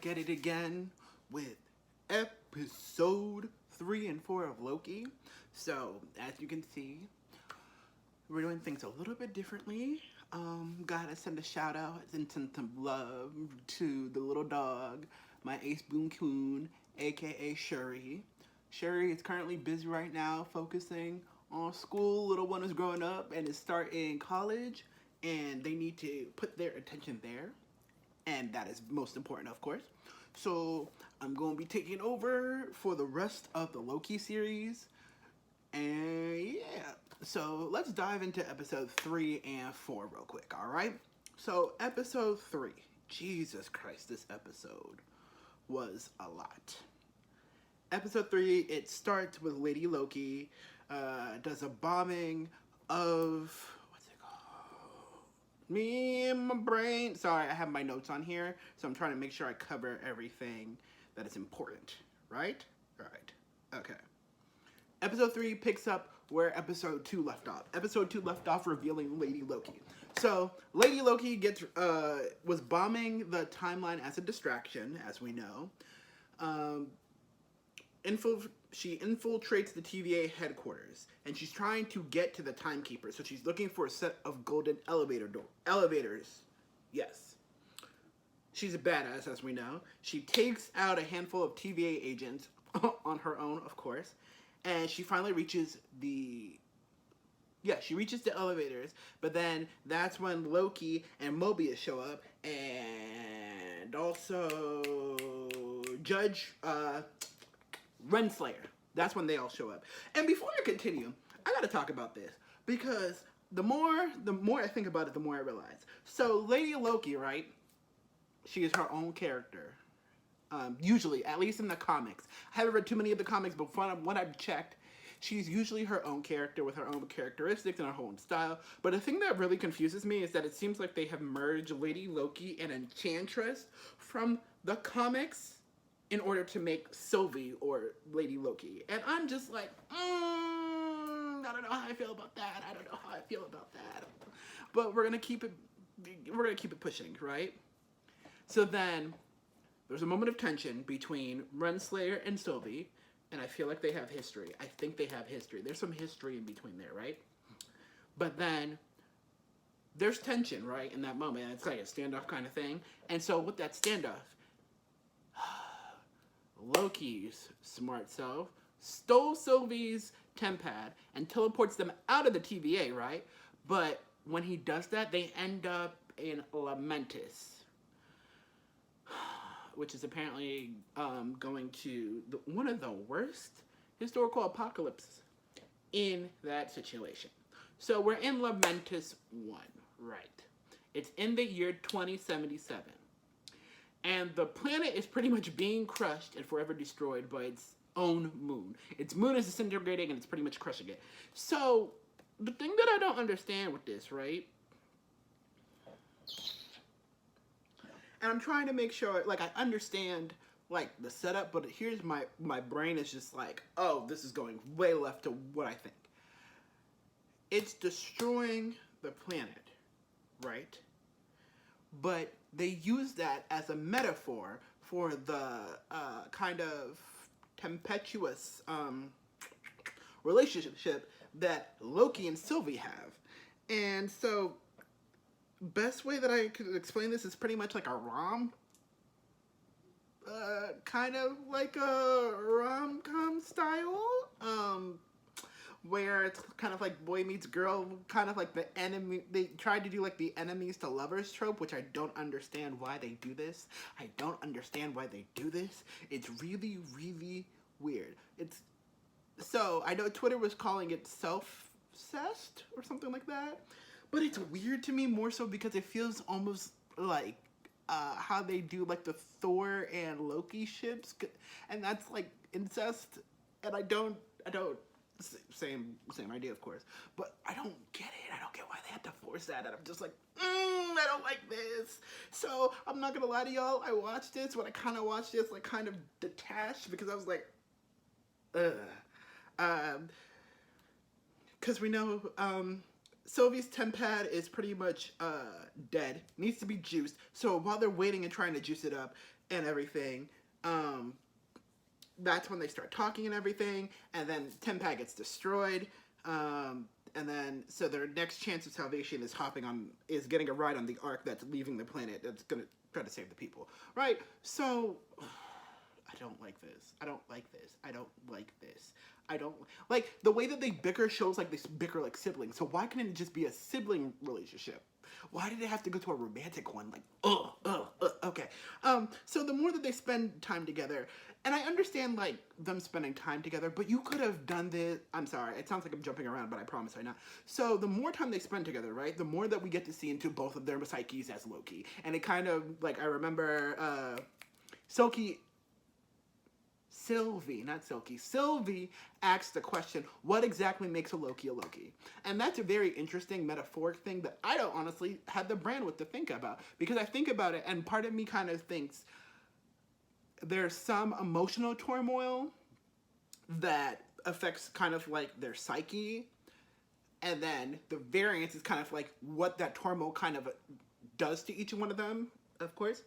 at it again with episode 3 and 4 of Loki. So, as you can see, we're doing things a little bit differently. Gotta send a shout out and send some love to the little dog, my ace boon coon, aka Shuri. Shuri is currently busy right now focusing on school. Little one is growing up and is starting college, and they need to put their attention there. And that is most important, of course. So I'm going to be taking over for the rest of the Loki series. And yeah, so let's dive into episode 3 and 4 real quick, alright? So episode 3, Jesus Christ, this episode was a lot. Episode 3, it starts with Lady Loki, does a bombing of, what's it called? Me and my brain. Sorry, I have my notes on here, so I'm trying to make sure I cover everything that is important, right? Right, okay. Episode 3 picks up where episode 2 left off. Episode 2 left off revealing Lady Loki. So, Lady Loki was bombing the timeline as a distraction, as we know. She infiltrates the TVA headquarters, and she's trying to get to the timekeeper. So she's looking for a set of golden elevators. Yes. She's a badass, as we know. She takes out a handful of TVA agents on her own, of course. And she finally reaches the elevators, but then that's when Loki and Mobius show up, and also Judge Renslayer. That's when they all show up. And before I continue, I gotta talk about this, because the more I think about it, the more I realize. So Lady Loki, right? She is her own character. Usually, at least in the comics. I haven't read too many of the comics, but from what I've checked, she's usually her own character with her own characteristics and her own style. But the thing that really confuses me is that it seems like they have merged Lady Loki and Enchantress from the comics in order to make Sylvie or Lady Loki. And I'm just like, I don't know how I feel about that. But we're gonna keep it pushing, right? So then there's a moment of tension between Renslayer and Sylvie, and I feel like they have history. I think they have history. There's some history in between there, right? But then there's tension, right, in that moment. It's like a standoff kind of thing. And so with that standoff, Loki's smart self stole Sylvie's tempad and teleports them out of the TVA, right? But when he does that, they end up in Lamentis, which is apparently going to one of the worst historical apocalypses in that situation. So we're in Lamentis 1, right? It's in the year 2077. And the planet is pretty much being crushed and forever destroyed by its own moon. Its moon is disintegrating and it's pretty much crushing it. So, the thing that I don't understand with this, right? And I'm trying to make sure, like, I understand, like, the setup, but here's my brain is just like, oh, this is going way left to what I think. It's destroying the planet, right? But they use that as a metaphor for the kind of tempestuous relationship that Loki and Sylvie have. And so, best way that I could explain this is pretty much like a kind of like a rom-com style, where it's kind of like boy meets girl, kind of like the enemy. They tried to do like the enemies to lovers trope, which I don't understand why they do this. It's really, really weird. So I know Twitter was calling it self-obsessed or something like that. But it's weird to me more so because it feels almost like how they do like the Thor and Loki ships, and that's like incest, and I don't same idea, of course, but I don't get it. I don't get why they had to force that, and I'm just like, I don't like this. So I'm not gonna lie to y'all, I watched this, but I kind of watched this like kind of detached because I was like, because we know Sylvie's tempad is pretty much dead. Needs to be juiced. So while they're waiting and trying to juice it up and everything, that's when they start talking and everything. And then tempad gets destroyed. And then so their next chance of salvation is getting a ride on the ark that's leaving the planet. That's gonna try to save the people, right? So I don't like this. I don't like this. I don't like this. I don't like the way that they bicker shows like they bicker like siblings. So why couldn't it just be a sibling relationship? Why did it have to go to a romantic one? Like, okay. So the more that they spend time together, and I understand like them spending time together, but you could have done this. I'm sorry, it sounds like I'm jumping around, but I promise I'm not. So the more time they spend together, right, the more that we get to see into both of their psyches as Loki, and it kind of like I remember Sylvie asks the question, what exactly makes a Loki a Loki? And that's a very interesting metaphoric thing that I don't honestly have the bandwidth to think about. Because I think about it, and part of me kind of thinks there's some emotional turmoil that affects kind of like their psyche. And then the variance is kind of like what that turmoil kind of does to each one of them, of course.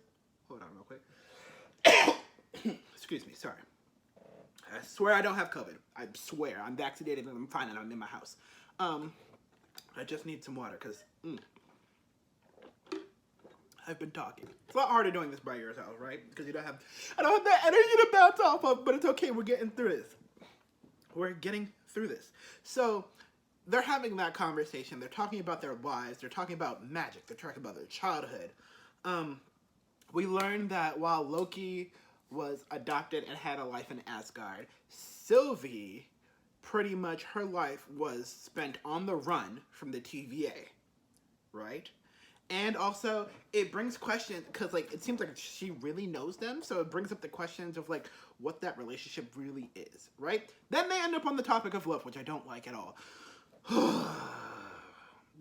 Hold on real quick. Excuse me, sorry. I swear I don't have COVID. I swear. I'm vaccinated and I'm fine and I'm in my house. I just need some water because I've been talking. It's a lot harder doing this by yourself, right? Because I don't have that energy to bounce off of, but it's okay. We're getting through this. We're getting through this. So they're having that conversation. They're talking about their lives. They're talking about magic. They're talking about their childhood. We learned that while Loki was adopted and had a life in Asgard, Sylvie, pretty much her life was spent on the run from the TVA, right? And also, it brings questions, because like it seems like she really knows them, so it brings up the questions of like what that relationship really is, right? Then they end up on the topic of love, which I don't like at all.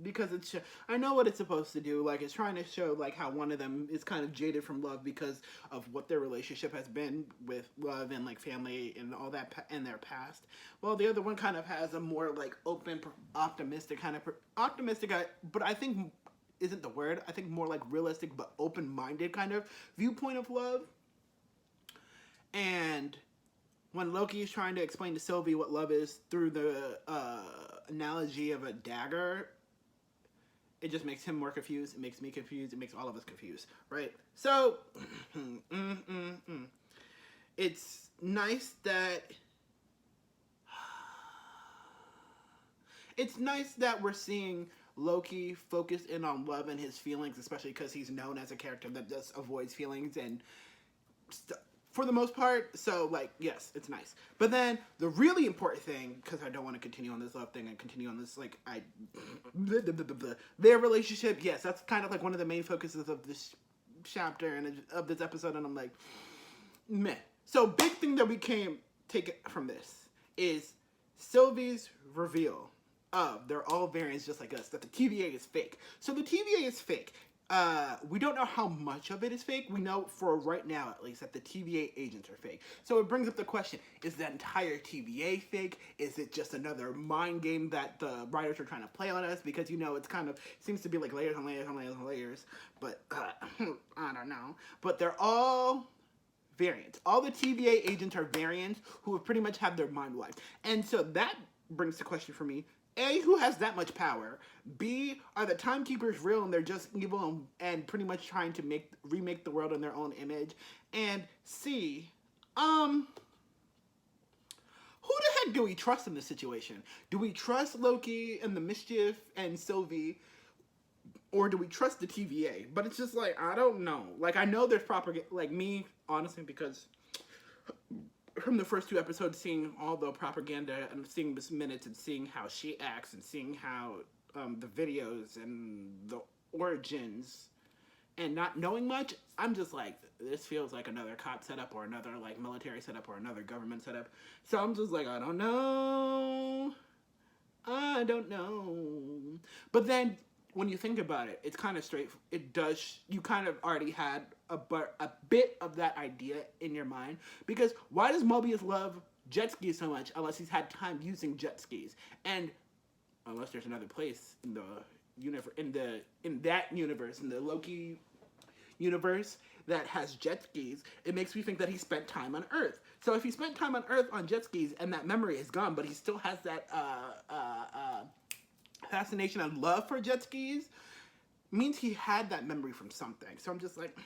Because I know what it's supposed to do. Like, it's trying to show like how one of them is kind of jaded from love because of what their relationship has been with love and like family and all that in their past. Well, the other one kind of has a more like open, optimistic kind of optimistic, but I think isn't the word. I think more like realistic but open-minded kind of viewpoint of love. And when Loki is trying to explain to Sylvie what love is through the analogy of a dagger, it just makes him more confused. It makes me confused. It makes all of us confused, right? So, it's nice that we're seeing Loki focus in on love and his feelings, especially because he's known as a character that just avoids feelings and for the most part. So, like, yes, it's nice. But then the really important thing, because I don't want to continue on this love thing and continue on this, like, their relationship, yes, that's kind of like one of the main focuses of this chapter and of this episode, and I'm like, meh. So, big thing that we can take from this is Sylvie's reveal of they're all variants just like us, that the TVA is fake. So the TVA is fake. We don't know how much of it is fake. We know for right now, at least, that the TVA agents are fake. So it brings up the question, is the entire TVA fake? Is it just another mind game that the writers are trying to play on us? Because, you know, it's kind of, seems to be like layers on layers on layers on layers. But, I don't know. But they're all variants. All the TVA agents are variants who have pretty much had their mind wiped. And so that brings the question for me, A, who has that much power? B, are the timekeepers real and they're just evil and pretty much trying to remake the world in their own image? And C, who the heck do we trust in this situation? Do we trust Loki and the mischief and Sylvie, or do we trust the TVA? But it's just like, I don't know. Like, I know there's propaganda, like me, honestly, because from the first two episodes, seeing all the propaganda and seeing this minutes and seeing how she acts and seeing how the videos and the origins and not knowing much, I'm just like, this feels like another cop setup or another like military setup or another government setup. So I'm just like, I don't know. But then when you think about it, it's kind of straight. It does. You kind of already had a bit of that idea in your mind, because why does Mobius love jet skis so much unless he's had time using jet skis? And unless there's another place in the universe, in that universe, in the Loki universe that has jet skis, it makes me think that he spent time on Earth. So if he spent time on Earth on jet skis and that memory is gone, but he still has that fascination and love for jet skis, means he had that memory from something. So I'm just like,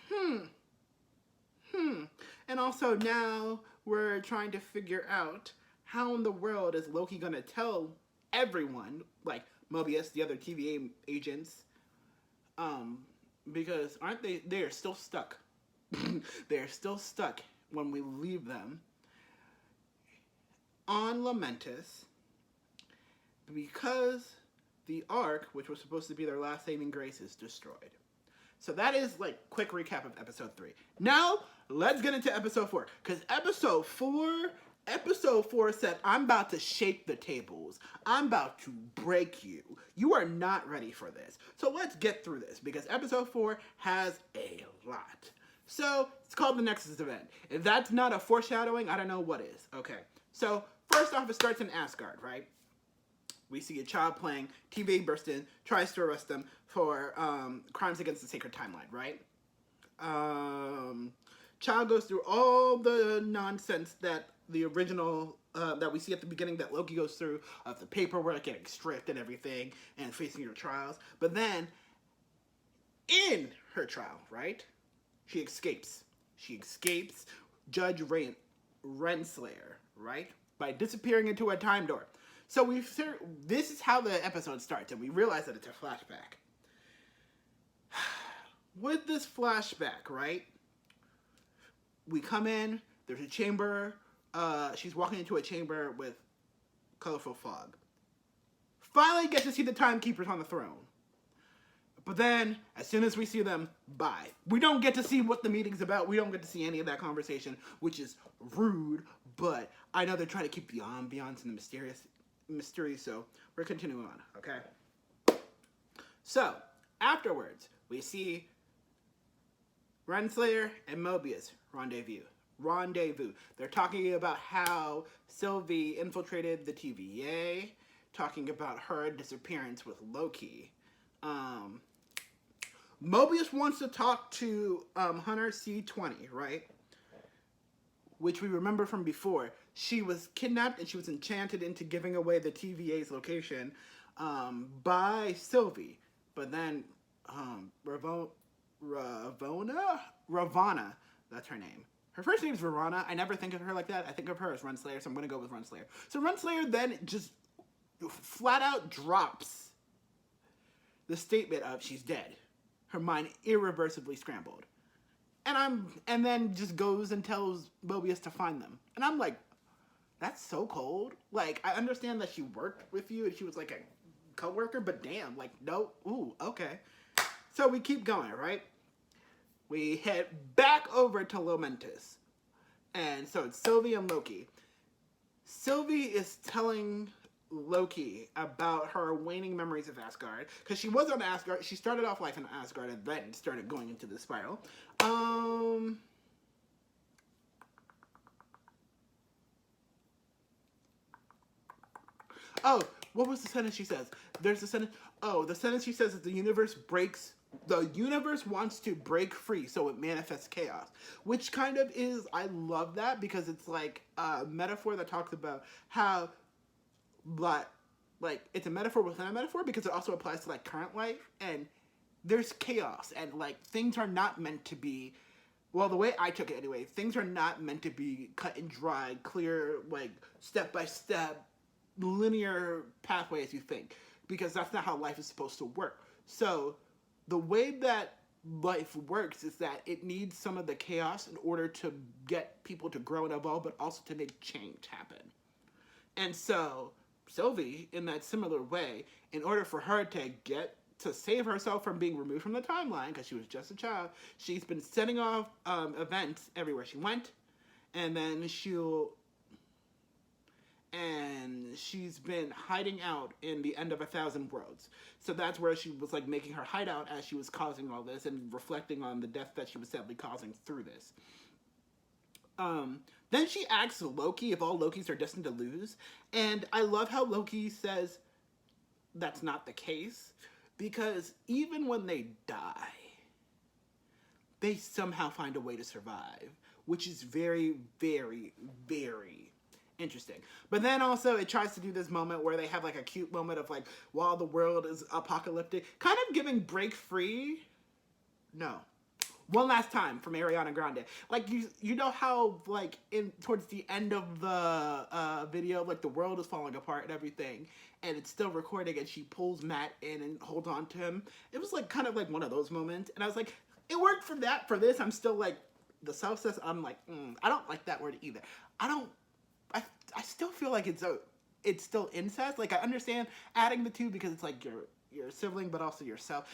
And also now we're trying to figure out how in the world is Loki gonna tell everyone, like Mobius, the other TVA agents, because aren't they're still stuck. They're still stuck when we leave them on Lamentis because the Ark, which was supposed to be their last saving grace, is destroyed. So that is like quick recap of episode 3. Now let's get into episode 4, because episode 4 said, I'm about to shake the tables. I'm about to break you. You are not ready for this. So let's get through this, because episode 4 has a lot. So it's called the Nexus event. If that's not a foreshadowing, I don't know what is. Okay. So first off, it starts in Asgard, right? We see a child playing. TVA bursts in, tries to arrest them for crimes against the sacred timeline, right? Child goes through all the nonsense that the original, that we see at the beginning that Loki goes through, of the paperwork getting stripped and everything, and facing her trials. But then, in her trial, right, she escapes. She escapes Judge Renslayer, right, by disappearing into a time door. So this is how the episode starts, and we realize that it's a flashback. With this flashback, right, we come in, there's a chamber, she's walking into a chamber with colorful fog. Finally get to see the timekeepers on the throne. But then, as soon as we see them, bye. We don't get to see what the meeting's about. We don't get to see any of that conversation, which is rude, but I know they're trying to keep the ambiance and the mystery, so we're continuing on, okay? So, afterwards, we see Renslayer and Mobius rendezvous. They're talking about how Sylvie infiltrated the TVA, talking about her disappearance with Loki. Mobius wants to talk to Hunter C-20, right? Which we remember from before. She was kidnapped and she was enchanted into giving away the TVA's location by Sylvie. But then Ravonna, that's her name. Her first name is Ravonna. I never think of her like that. I think of her as Renslayer, so I'm going to go with Renslayer. So Renslayer then just flat out drops the statement of she's dead. Her mind irreversibly scrambled. And then just goes and tells Mobius to find them. And I'm like, that's so cold. Like, I understand that she worked with you and she was like a co-worker, but damn, like, no, ooh, okay. So we keep going, right? We head back over to Lamentis. And so it's Sylvie and Loki. Sylvie is telling Loki about her waning memories of Asgard, because she was on Asgard. She started off life in Asgard and then started going into the spiral. Oh, what was the sentence she says? There's a sentence. Oh, the sentence she says is the universe wants to break free, so it manifests chaos. Which kind of is, I love that, because it's like a metaphor that talks about how, like, it's a metaphor within a metaphor, because it also applies to, like, current life, and there's chaos, and, like, things are not meant to be, well, the way I took it anyway, things are not meant to be cut and dry, clear, like, step-by-step, linear pathway as you think, because that's not how life is supposed to work. So, the way that life works is that it needs some of the chaos in order to get people to grow and evolve, but also to make change happen. And so, Sylvie, in that similar way, in order for her to save herself from being removed from the timeline, because she was just a child, she's been setting off events everywhere she went, and then she's been hiding out in the End of 1,000 Worlds. So that's where she was, like, making her hideout as she was causing all this and reflecting on the death that she was sadly causing through this. Then she asks Loki if all Lokis are destined to lose. And I love how Loki says, that's not the case, because even when they die, they somehow find a way to survive, which is very, very, very interesting. But then also it tries to do this moment where they have like a cute moment of like, while the world is apocalyptic, kind of giving Break Free. No. One Last Time from Ariana Grande. Like, you know how, like, in towards the end of the video, like, the world is falling apart and everything, and it's still recording, and she pulls Matt in and holds on to him. It was, like, kind of like one of those moments, and I was like, it worked for that. For this, I'm still, like, the self-cess, I'm like, I don't like that word either. I still feel like it's still incest. Like, I understand adding the two because it's, like, your sibling, but also yourself.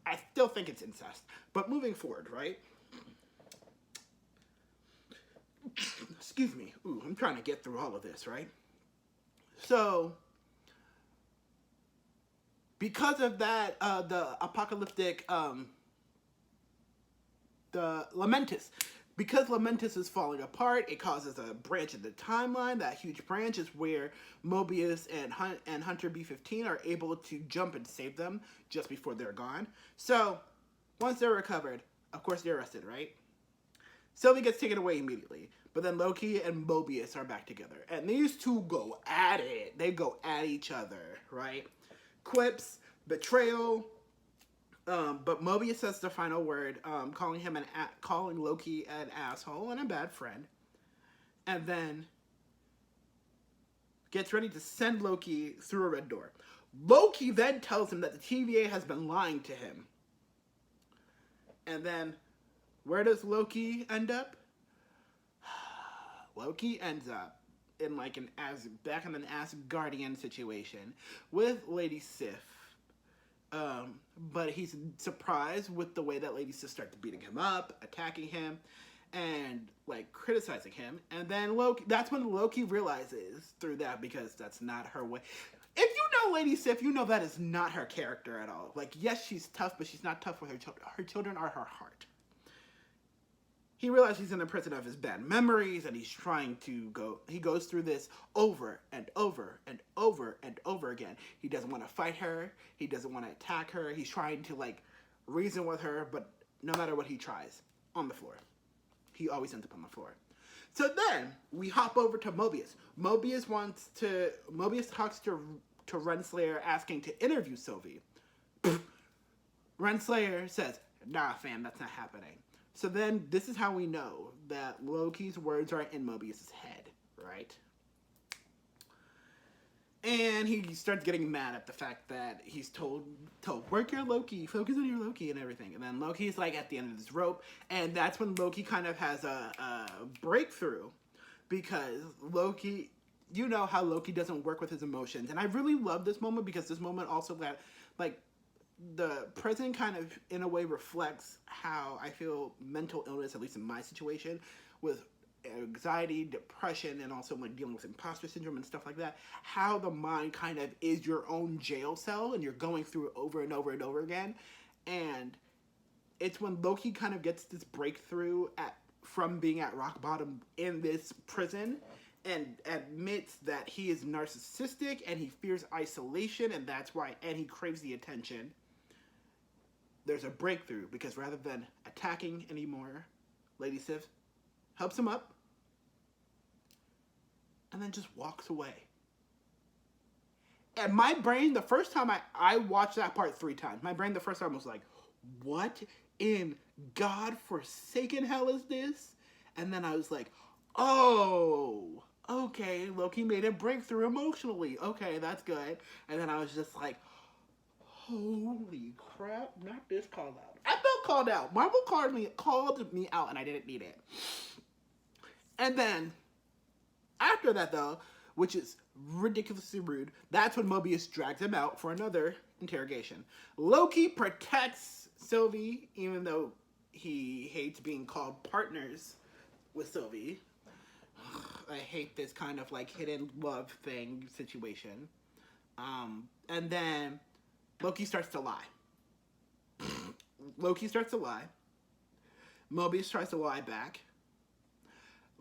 I still think it's incest. But moving forward, right? Excuse me. Ooh, I'm trying to get through all of this, right? So, because of that, the apocalyptic, the Lamentus. Because Lamentus is falling apart, it causes a branch in the timeline. That huge branch is where Mobius and Hunter B-15 are able to jump and save them just before they're gone. So, once they're recovered, of course they're arrested, right? Sylvie gets taken away immediately. But then Loki and Mobius are back together. And these two go at it. They go at each other, right? Quips, betrayal. But Mobius says the final word, calling Loki an asshole and a bad friend, and then gets ready to send Loki through a red door. Loki then tells him that the TVA has been lying to him, and then where does Loki end up? Loki ends up in like back in an Asgardian situation with Lady Sif. But he's surprised with the way that Lady Sif starts beating him up, attacking him, and like criticizing him. And then that's when Loki realizes through that, because that's not her way. If you know Lady Sif, you know that is not her character at all. Like, yes, she's tough, but she's not tough with her children. Her children are her heart. He realizes he's in the prison of his bad memories, and he goes through this over and over and over and over again. He doesn't want to fight her. He doesn't want to attack her. He's trying to, like, reason with her, but no matter what he tries, on the floor. He always ends up on the floor. So then, we hop over to Mobius. Mobius talks to Renslayer asking to interview Sylvie. Renslayer says, nah, fam, that's not happening. So then, this is how we know that Loki's words are in Mobius' head, right? And he starts getting mad at the fact that he's told, work your Loki, focus on your Loki and everything. And then Loki's like at the end of this rope, and that's when Loki kind of has a breakthrough, because Loki, you know how Loki doesn't work with his emotions. And I really love this moment, because this moment also that, like, the prison kind of, in a way, reflects how I feel mental illness, at least in my situation, with anxiety, depression, and also like dealing with imposter syndrome and stuff like that, how the mind kind of is your own jail cell, and you're going through it over and over and over again. And it's when Loki kind of gets this breakthrough from being at rock bottom in this prison, and admits that he is narcissistic and he fears isolation, and that's why, and he craves the attention. There's a breakthrough, because rather than attacking anymore, Lady Sif helps him up and then just walks away. And my brain, the first time I watched that part 3 times, my brain the first time was like, what in God-forsaken hell is this? And then I was like, oh, okay, Loki made a breakthrough emotionally. Okay, that's good. And then I was just like, holy crap, not this called out. I felt called out. Marvel called me out, and I didn't need it. And then, after that though, which is ridiculously rude, that's when Mobius drags him out for another interrogation. Loki protects Sylvie, even though he hates being called partners with Sylvie. I hate this kind of like hidden love thing situation. And then Loki starts to lie. Mobius tries to lie back.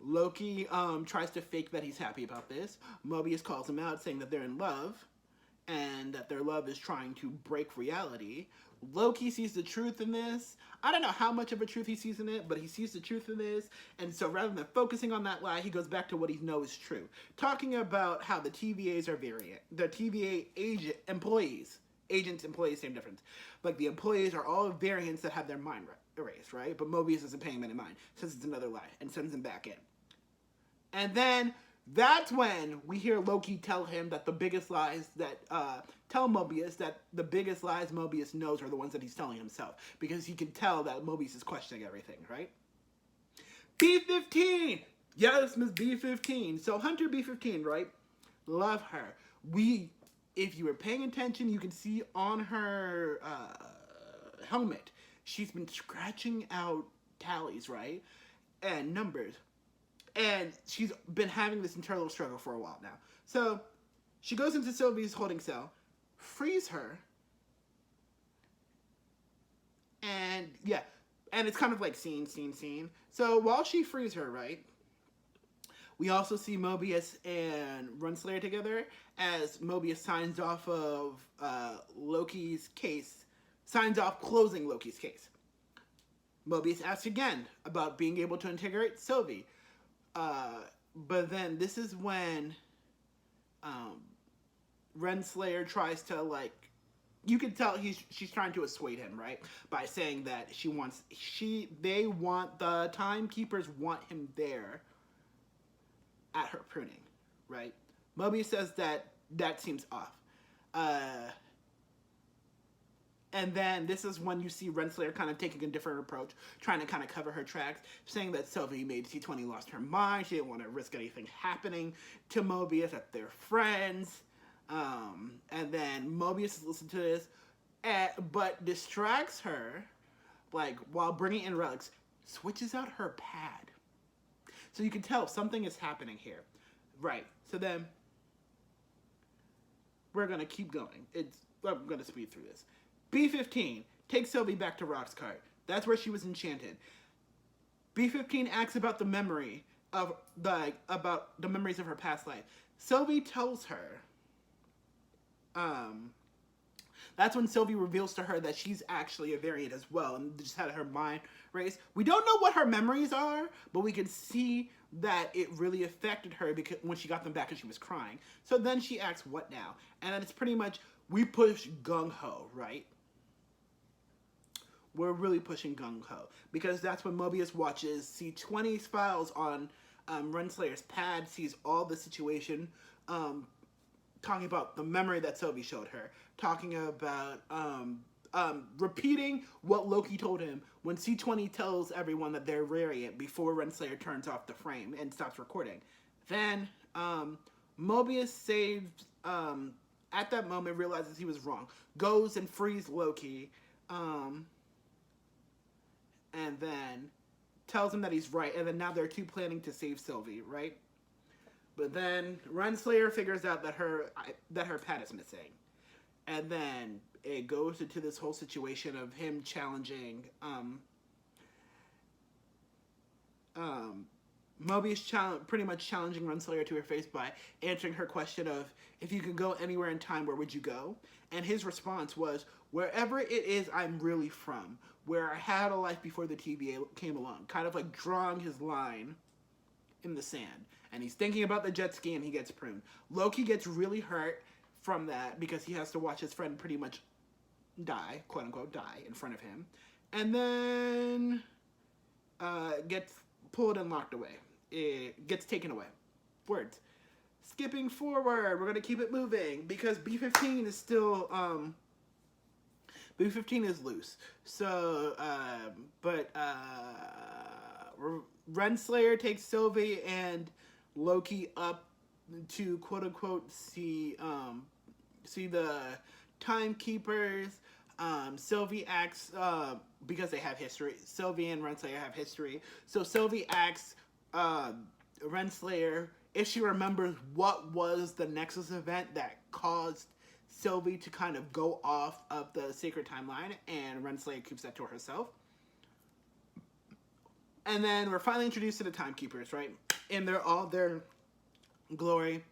Loki tries to fake that he's happy about this. Mobius calls him out, saying that they're in love. and that their love is trying to break reality. Loki sees the truth in this. I don't know how much of a truth he sees in it, but he sees the truth in this. And so rather than focusing on that lie, he goes back to what he knows is true. Talking about how the TVAs are variant. The TVA agents, employees, same difference. Like the employees are all variants that have their mind erased, right? But Mobius isn't paying them in mind, says it's another lie, and sends him back in. And then that's when we hear Loki tell him that the biggest lies that, tell Mobius that the biggest lies Mobius knows are the ones that he's telling himself. Because he can tell that Mobius is questioning everything, right? B-15! Yes, Miss B-15. So Hunter B-15, right? Love her. If you were paying attention, you can see on her helmet, she's been scratching out tallies, right? And numbers. And she's been having this internal struggle for a while now. So she goes into Sylvie's holding cell, frees her, and yeah, and it's kind of like scene. So while she frees her, right, we also see Mobius and Renslayer together as Mobius signs off of Loki's case, signs off closing Loki's case. Mobius asks again about being able to integrate Sylvie. But then this is when Renslayer tries to, like, you can tell she's trying to assuade him, right? By saying that the timekeepers want him there at her pruning, right? Mobius says that seems off. And then this is when you see Renslayer kind of taking a different approach, trying to kind of cover her tracks, saying that Sylvie made C20 lost her mind. She didn't want to risk anything happening to Mobius, that they're friends. And then Mobius listens to this, but distracts her, like, while bringing in relics, switches out her pad. So you can tell something is happening here. Right. So then we're going to keep going. I'm going to speed through this. B-15 takes Sylvie back to Roxcart. That's where she was enchanted. B-15 asks about the memory of about the memories of her past life. Sylvie tells her. That's when Sylvie reveals to her that she's actually a variant as well, and just had her mind raised. We don't know what her memories are, but we can see that it really affected her because when she got them back and she was crying. So then she asks, "What now?" And then it's pretty much we push gung ho, right? We're really pushing gung ho because that's when Mobius watches C20's files on Renslayer's pad, sees all the situation, talking about the memory that Sylvie showed her, talking about repeating what Loki told him when C20 tells everyone that they're variant before Renslayer turns off the frame and stops recording. Then Mobius saves, at that moment realizes he was wrong, goes and frees Loki, and then tells him that he's right, and then now they're two planning to save Sylvie, right? But then Renslayer figures out that her pad is missing. And then it goes into this whole situation of him challenging Mobius pretty much challenging Renslayer to her face by answering her question of, if you could go anywhere in time, where would you go? And his response was, wherever it is I'm really from, where I had a life before the TVA came along. Kind of like drawing his line in the sand. And he's thinking about the jet ski and he gets pruned. Loki gets really hurt from that because he has to watch his friend pretty much die, quote unquote, die in front of him. And then gets pulled and locked away. It gets taken away. Words. Skipping forward, we're going to keep it moving because B-15 is still, B-15 is loose. So, Renslayer takes Sylvie and Loki up to quote unquote see the timekeepers. Sylvie asks, because they have history, Sylvie and Renslayer have history. So Sylvie asks Renslayer if she remembers what was the Nexus event that caused Sylvie to kind of go off of the sacred timeline, and Renslayer keeps that to herself. And then we're finally introduced to the timekeepers, right? And they're all their glory.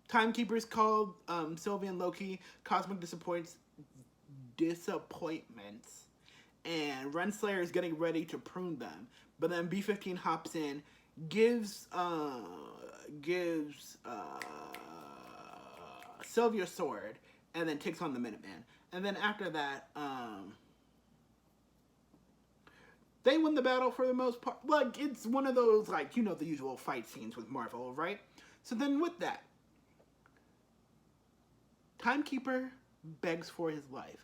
Timekeepers called Sylvie and Loki cosmic disappointments, and Renslayer is getting ready to prune them. But then B-15 hops in, gives Sylvie a sword, and then takes on the Minuteman. And then after that, they win the battle for the most part. Like, it's one of those, like, you know, the usual fight scenes with Marvel, right? So then with that, Timekeeper begs for his life.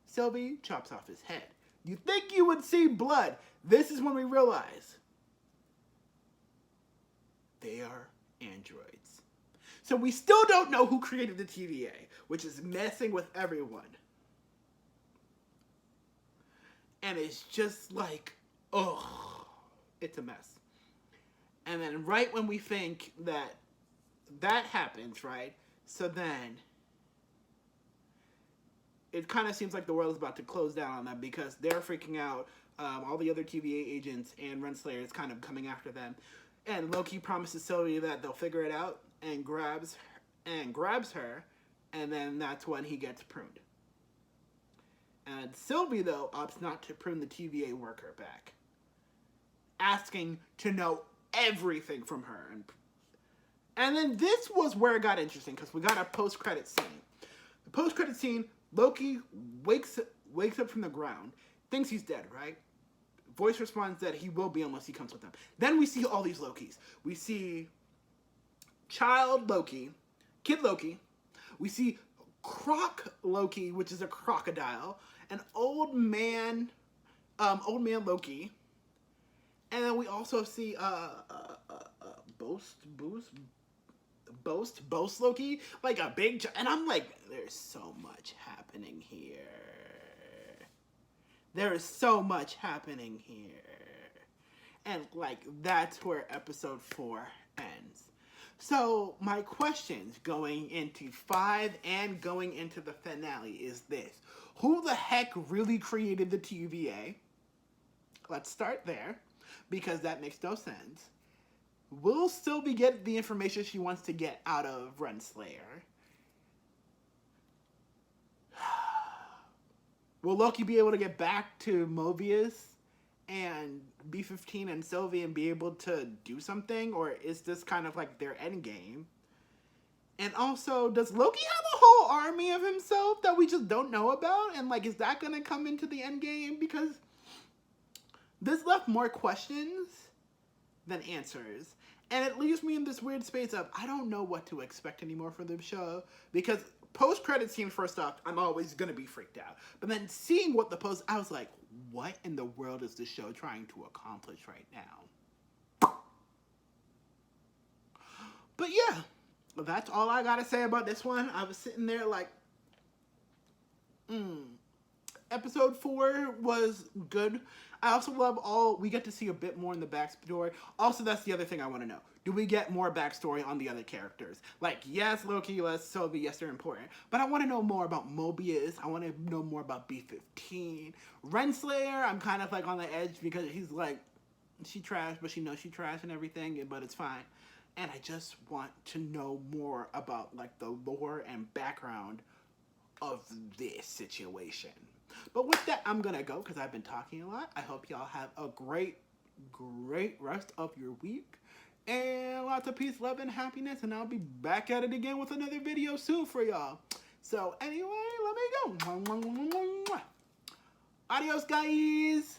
Sylvie chops off his head. You think you would see blood? This is when we realize they are androids. So we still don't know who created the TVA, which is messing with everyone. And it's just like, ugh, it's a mess. And then right when we think that that happens, right? So then it kind of seems like the world is about to close down on them because they're freaking out. All the other TVA agents and Renslayer is kind of coming after them. And Loki promises Sylvie that they'll figure it out and grabs her. And then that's when he gets pruned. And Sylvie, though, opts not to prune the TVA worker back, asking to know everything from her. And then this was where it got interesting, because we got a post-credit scene. The post-credit scene, Loki wakes up from the ground, thinks he's dead, right? Voice responds that he will be unless he comes with them. Then we see all these Lokis. We see Child Loki, Kid Loki. We see Croc Loki, which is a crocodile. An old man Loki. And then we also see Boast Loki, like a big, and I'm like, there's so much happening here. There is so much happening here. And like, that's where episode 4 ends. So my questions going into 5 and going into the finale is this. Who the heck really created the TVA? Let's start there, because that makes no sense. Will Sylvie get the information she wants to get out of Renslayer? Will Loki be able to get back to Mobius and B-15 and Sylvie and be able to do something? Or is this kind of like their end game? And also, does Loki have a whole army of himself that we just don't know about? And like, is that going to come into the end game? Because this left more questions than answers. And it leaves me in this weird space of, I don't know what to expect anymore for the show. Because post-credit scene, first off, I'm always going to be freaked out. But then seeing what I was like, what in the world is the show trying to accomplish right now? But yeah, that's all I got to say about this one. I was sitting there like, Episode 4 was good. I also love we get to see a bit more in the backstory. Also, that's the other thing I want to know. Do we get more backstory on the other characters? Like, yes, Loki, yes, Sylvie, yes, they're important. But I want to know more about Mobius. I want to know more about B-15. Renslayer, I'm kind of like on the edge because he's like, she trash, but she knows she trash and everything, but it's fine. And I just want to know more about like the lore and background of this situation. But with that, I'm gonna go because I've been talking a lot. I hope y'all have a great rest of your week. And lots of peace, love, and happiness. And I'll be back at it again with another video soon for y'all. So anyway, let me go. Adios, guys.